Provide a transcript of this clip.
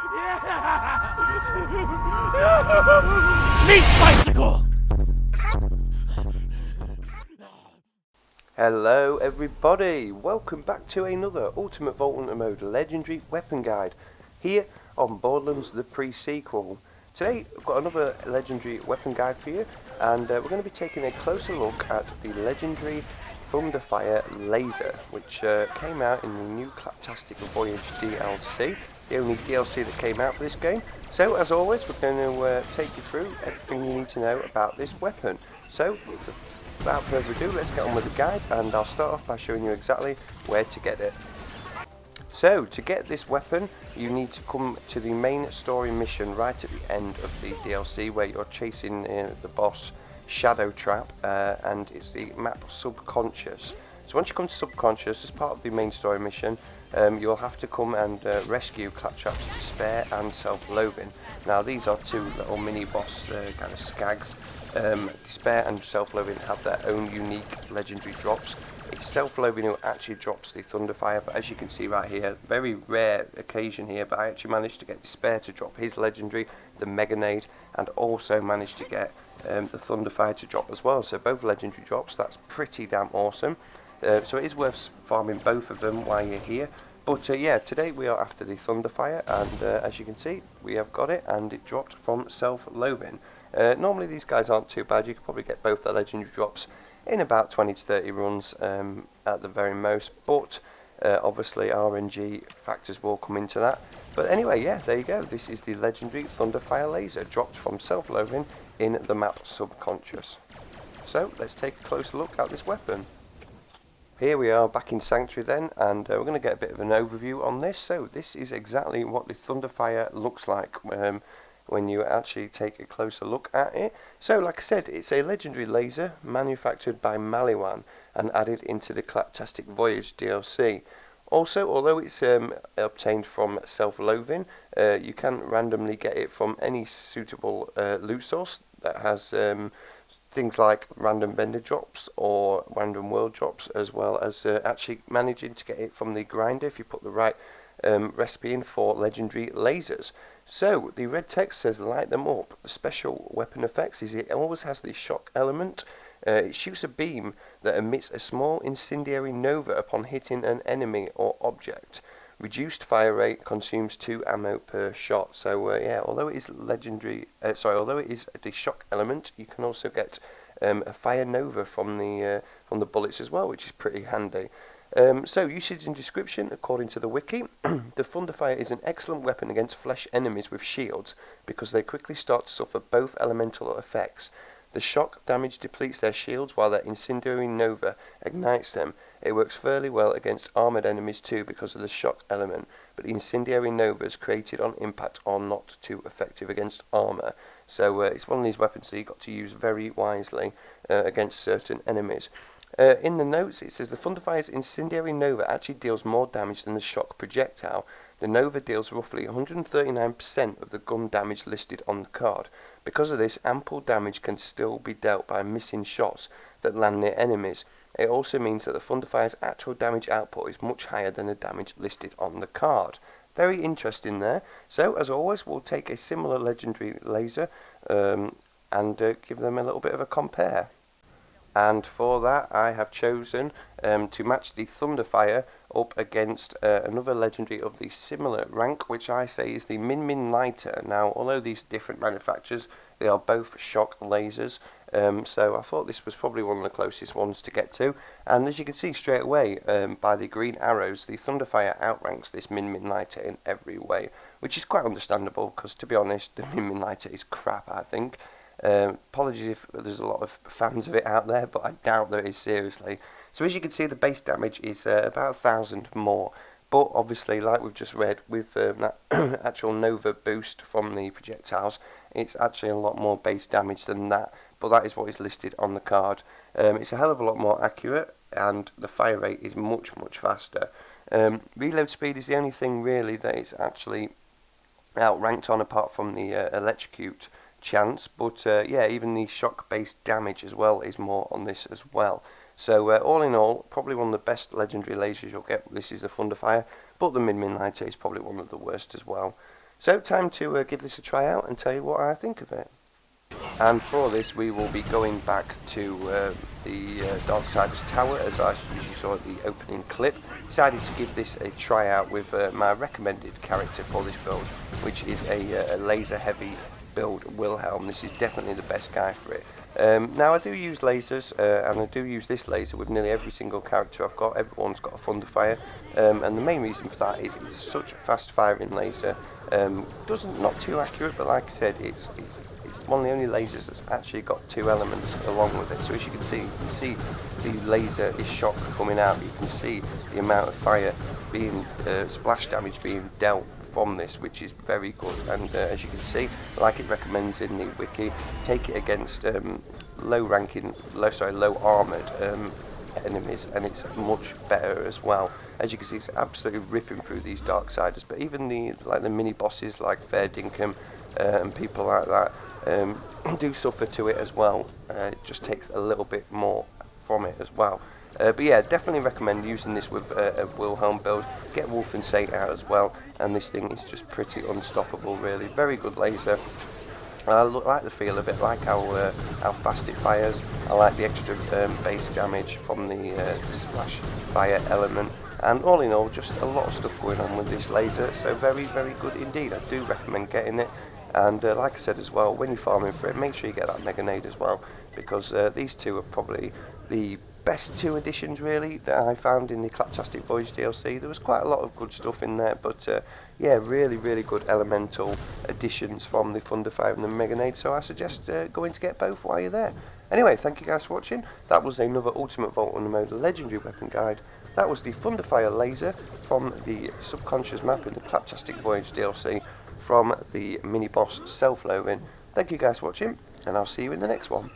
Meat bicycle! Hello everybody, welcome back to another Ultimate Vault Hunter Mode Legendary Weapon Guide here on Borderlands the pre-sequel. Today I've got another Legendary Weapon Guide for you, and we're going to be taking a closer look at the Legendary Thunderfire Laser, which came out in the new Claptastic Voyage DLC, the only DLC that came out for this game. So as always, we're going to take you through everything you need to know about this weapon. So without further ado, let's get on with the guide, and I'll start off by showing you exactly where to get it. So, to get this weapon, you need to come to the main story mission right at the end of the DLC, where you're chasing the boss Shadow Trap, and it's the map Subconscious. So once you come to Subconscious, as part of the main story mission, you'll have to come and rescue Claptrap's Despair and Self-Loathing. Now these are two little mini-boss kind of skags. Despair and Self-Loathing have their own unique legendary drops. It's Self-Loathing who actually drops the Thunderfire, but as you can see right here, very rare occasion here, but I actually managed to get Despair to drop his legendary, the Mega Nade, and also managed to get the Thunderfire to drop as well. So both legendary drops, that's pretty damn awesome. So it is worth farming both of them while you're here. But yeah, today we are after the Thunderfire, and as you can see, we have got it, and it dropped from Self-Loathing. Normally these guys aren't too bad. You can probably get both the legendary drops in about 20 to 30 runs at the very most, but obviously RNG factors will come into that. But anyway, yeah, there you go. This is the legendary Thunderfire Laser, dropped from Self-Loathing in the map Subconscious. So let's take a closer look at this weapon. Here we are back in Sanctuary then, and we're going to get a bit of an overview on this. So this is exactly what the Thunderfire looks like when you actually take a closer look at it. So like I said, it's a legendary laser manufactured by Maliwan and added into the Claptastic Voyage DLC. Also, although it's obtained from Self-Loathing, you can randomly get it from any suitable loot source that has things like random vendor drops or random world drops, as well as actually managing to get it from the grinder if you put the right recipe in for legendary lasers. So the red text says light them up. The special weapon effects is it always has the shock element. It shoots a beam that emits a small incendiary nova upon hitting an enemy or object. Reduced fire rate, consumes 2 ammo per shot. So yeah, although it is legendary, although it is the shock element, you can also get a fire nova from the bullets as well, which is pretty handy. So usage and description, according to the wiki, the Thunderfire is an excellent weapon against flesh enemies with shields because they quickly start to suffer both elemental effects. The shock damage depletes their shields while their incendiary nova ignites them. It works fairly well against armoured enemies too because of the shock element, but the incendiary novas created on impact are not too effective against armour. So it's one of these weapons that you've got to use very wisely against certain enemies. In the notes it says the Thunderfire's incendiary nova actually deals more damage than the shock projectile. The nova deals roughly 139% of the gun damage listed on the card. Because of this, ample damage can still be dealt by missing shots that land near enemies. It also means that the Thunderfire's actual damage output is much higher than the damage listed on the card. Very interesting there. So as always, we'll take a similar legendary laser and give them a little bit of a compare. And for that I have chosen to match the Thunderfire up against another legendary of the similar rank, which I say is the Min Min Lighter. Now, although these are different manufacturers, they are both shock lasers, so I thought this was probably one of the closest ones to get to. And as you can see straight away by the green arrows, the Thunderfire outranks this Min Min Lighter in every way, which is quite understandable because, to be honest, the Min Min Lighter is crap, I think. Apologies if there's a lot of fans of it out there, but I doubt there is, seriously. So as you can see, the base damage is about 1,000 more, but obviously, like we've just read, with that actual Nova boost from the projectiles, it's actually a lot more base damage than that, but that is what is listed on the card. It's a hell of a lot more accurate, and the fire rate is much, much faster. Reload speed is the only thing really that it's actually outranked on, apart from the electrocute chance, but yeah, even the shock based damage as well is more on this as well. So all in all, probably one of the best legendary lasers you'll get. This is the Thunderfire, but the Min Min Lighter is probably one of the worst as well. So time to give this a try out and tell you what I think of it. And for this we will be going back to the Darksiders Tower, as you saw at the opening clip. Decided to give this a try out with my recommended character for this build, which is a laser heavy build Wilhelm. This is definitely the best guy for it. Now I do use lasers, and I do use this laser with nearly every single character I've got. Everyone's got a Thunderfire, and the main reason for that is it's such a fast firing laser. Not too accurate, but like I said, it's one of the only lasers that's actually got two elements along with it. So as you can see the laser is shot coming out. You can see the amount of fire being splash damage being dealt from this, which is very good. And as you can see, like it recommends in the wiki, take it against low armoured enemies, and it's much better as well. As you can see, it's absolutely ripping through these Darksiders. But even the mini bosses like Fair Dinkum and people like that do suffer to it as well. It just takes a little bit more from it as well. But yeah, definitely recommend using this with a Wilhelm build. Get Wolf and Saint out as well, and this thing is just pretty unstoppable, really. Very good laser. I like the feel of it, like how fast it fires. I like the extra base damage from the splash fire element. And all in all, just a lot of stuff going on with this laser. So very, very good indeed. I do recommend getting it. And like I said as well, when you're farming for it, make sure you get that Mega Nade as well, because these two are probably the best two additions really that I found in the Claptastic Voyage DLC. There was quite a lot of good stuff in there, but yeah, really, really good elemental additions from the Thunderfire and the Mega Nade. So I suggest going to get both while you're there. Anyway, thank you guys for watching. That was another Ultimate Vault on the Mode Legendary Weapon Guide. That was the Thunderfire laser from the Subconscious map in the Claptastic Voyage DLC from the mini boss Self-Loathing. Thank you guys for watching, and I'll see you in the next one.